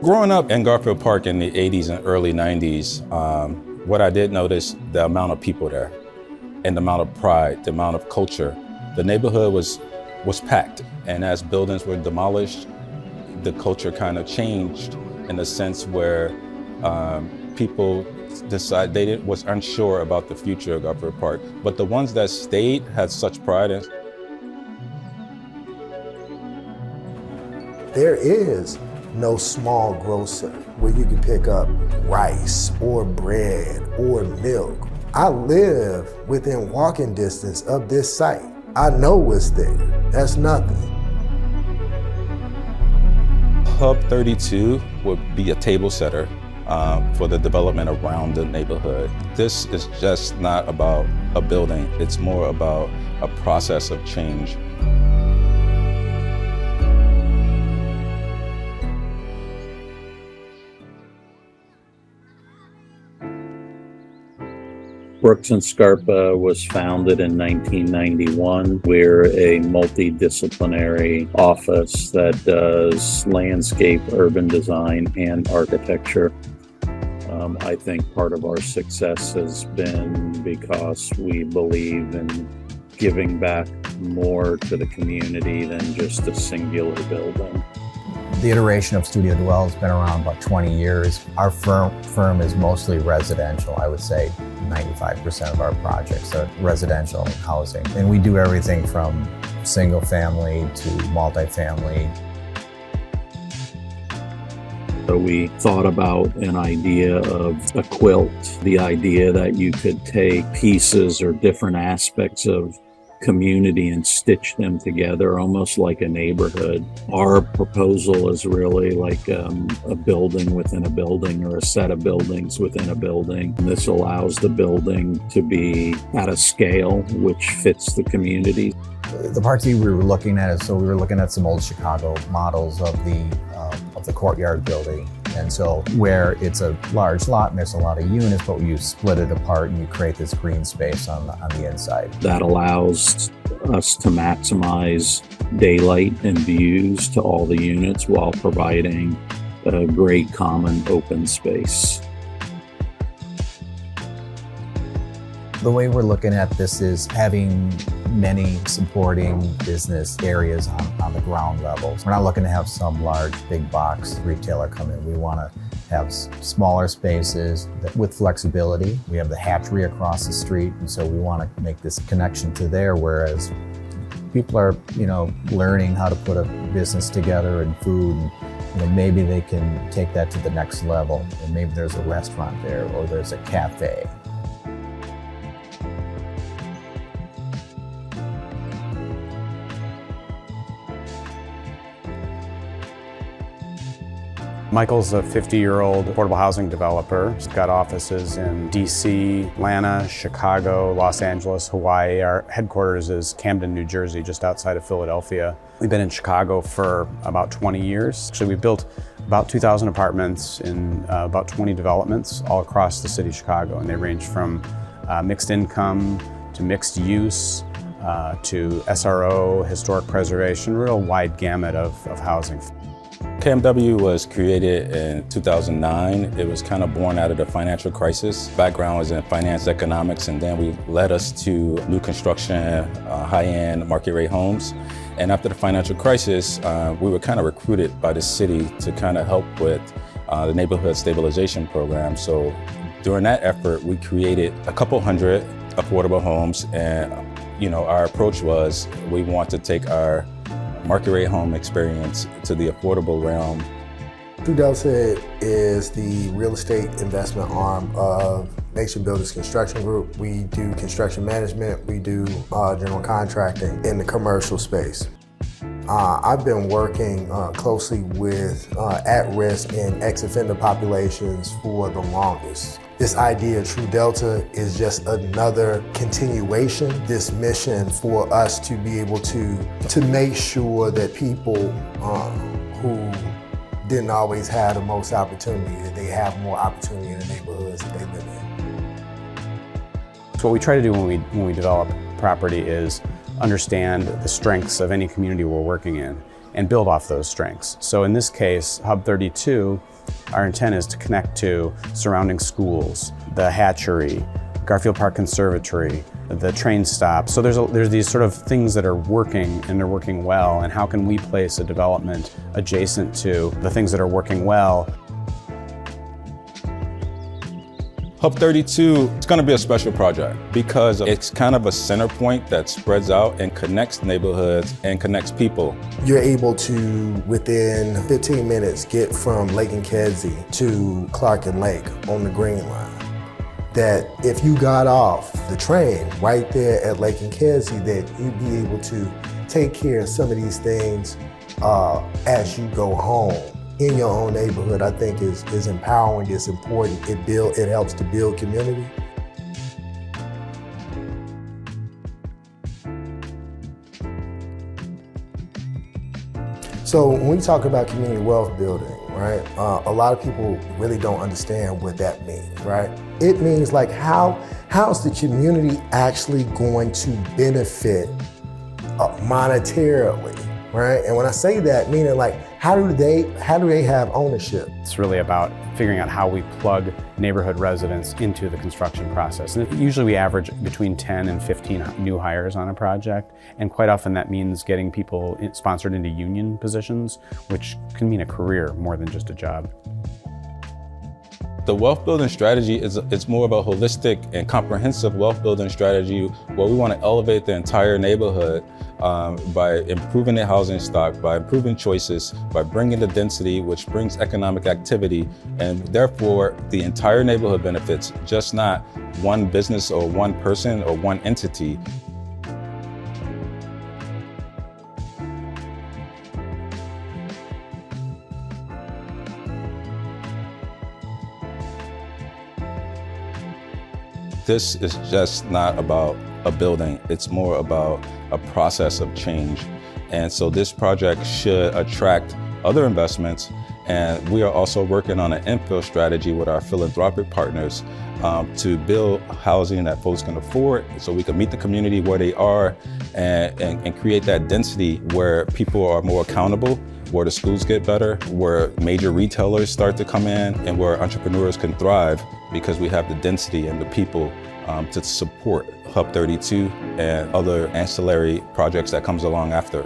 Growing up in Garfield Park in the 80s and early 90s, what I did notice, the amount of people there and the amount of pride, the amount of culture. The neighborhood was packed, and as buildings were demolished, the culture kind of changed in the sense where people was unsure about the future of Garfield Park. But the ones that stayed had such pride in. There is no small grocer where you can pick up rice or bread or milk. I live within walking distance of this site. I know what's there. That's nothing. Hub 32 would be a table setter for the development around the neighborhood. This is just not about a building. It's more about a process of change. Brooks and Scarpa was founded in 1991. We're a multidisciplinary office that does landscape, urban design, and architecture. I think part of our success has been because we believe in giving back more to the community than just a singular building. The iteration of Studio Dwell has been around about 20 years. Our firm is mostly residential. I would say 95% of our projects are residential housing. And we do everything from single family to multifamily. So we thought about an idea of a quilt, the idea that you could take pieces or different aspects of community and stitch them together almost like a neighborhood. Our proposal is really like a building within a building or a set of buildings within a building. And this allows the building to be at a scale which fits the community. The parts we were looking at is, so we were looking at some old Chicago models of the courtyard building. And so where it's a large lot and there's a lot of units, but you split it apart and you create this green space on the inside. That allows us to maximize daylight and views to all the units while providing a great common open space. The way we're looking at this is having many supporting business areas on the ground level. We're not looking to have some large big box retailer come in. We want to have smaller spaces with flexibility. We have the hatchery across the street, and so we want to make this connection to there, whereas people are, learning how to put a business together and food, and maybe they can take that to the next level. And maybe there's a restaurant there or there's a cafe. Michael's a 50-year-old affordable housing developer. He's got offices in DC, Atlanta, Chicago, Los Angeles, Hawaii. Our headquarters is Camden, New Jersey, just outside of Philadelphia. We've been in Chicago for about 20 years. Actually, we've built about 2,000 apartments in about 20 developments all across the city of Chicago, and they range from mixed income to mixed use to SRO, historic preservation, real wide gamut of housing. KMW was created in 2009. It was kind of born out of the financial crisis. Background was in finance economics, and then we led us to new construction, high-end market rate homes. And after the financial crisis, we were kind of recruited by the city to kind of help with the neighborhood stabilization program. So during that effort, we created a couple hundred affordable homes, and our approach was we want to take our market rate home experience to the affordable realm. TRUDELTA is the real estate investment arm of Nation Builders Construction Group. We do construction management, we do general contracting in the commercial space. I've been working closely with at-risk and ex-offender populations for the longest. This idea of TRUDELTA is just another continuation, this mission for us to be able to make sure that people who didn't always have the most opportunity, that they have more opportunity in the neighborhoods that they live in. So what we try to do when we develop property is understand the strengths of any community we're working in and build off those strengths. So in this case, Hub 32, our intent is to connect to surrounding schools, the hatchery, Garfield Park Conservatory, the train stop. So there's these sort of things that are working and they're working well, and how can we place a development adjacent to the things that are working well? Hub 32 is going to be a special project because it's kind of a center point that spreads out and connects neighborhoods and connects people. You're able to, within 15 minutes, get from Lake and Kedzie to Clark and Lake on the Green Line. That if you got off the train right there at Lake and Kedzie, that you'd be able to take care of some of these things as you go home. In your own neighborhood, I think is empowering, it's important, it helps to build community. So when we talk about community wealth building, right, a lot of people really don't understand what that means, right? It means like how's the community actually going to benefit monetarily, right? And when I say that, meaning like, how do they have ownership? It's really about figuring out how we plug neighborhood residents into the construction process. And usually we average between 10 and 15 new hires on a project. And quite often that means getting people sponsored into union positions, which can mean a career more than just a job. The wealth building strategy it's more of a holistic and comprehensive wealth building strategy where we want to elevate the entire neighborhood by improving the housing stock, by improving choices, by bringing the density, which brings economic activity, and therefore the entire neighborhood benefits, just not one business or one person or one entity. This is just not about a building, it's more about a process of change. And so this project should attract other investments, and we are also working on an infill strategy with our philanthropic partners to build housing that folks can afford so we can meet the community where they are and create that density where people are more accountable, where the schools get better, where major retailers start to come in, and where entrepreneurs can thrive because we have the density and the people to support Hub 32 and other ancillary projects that comes along after.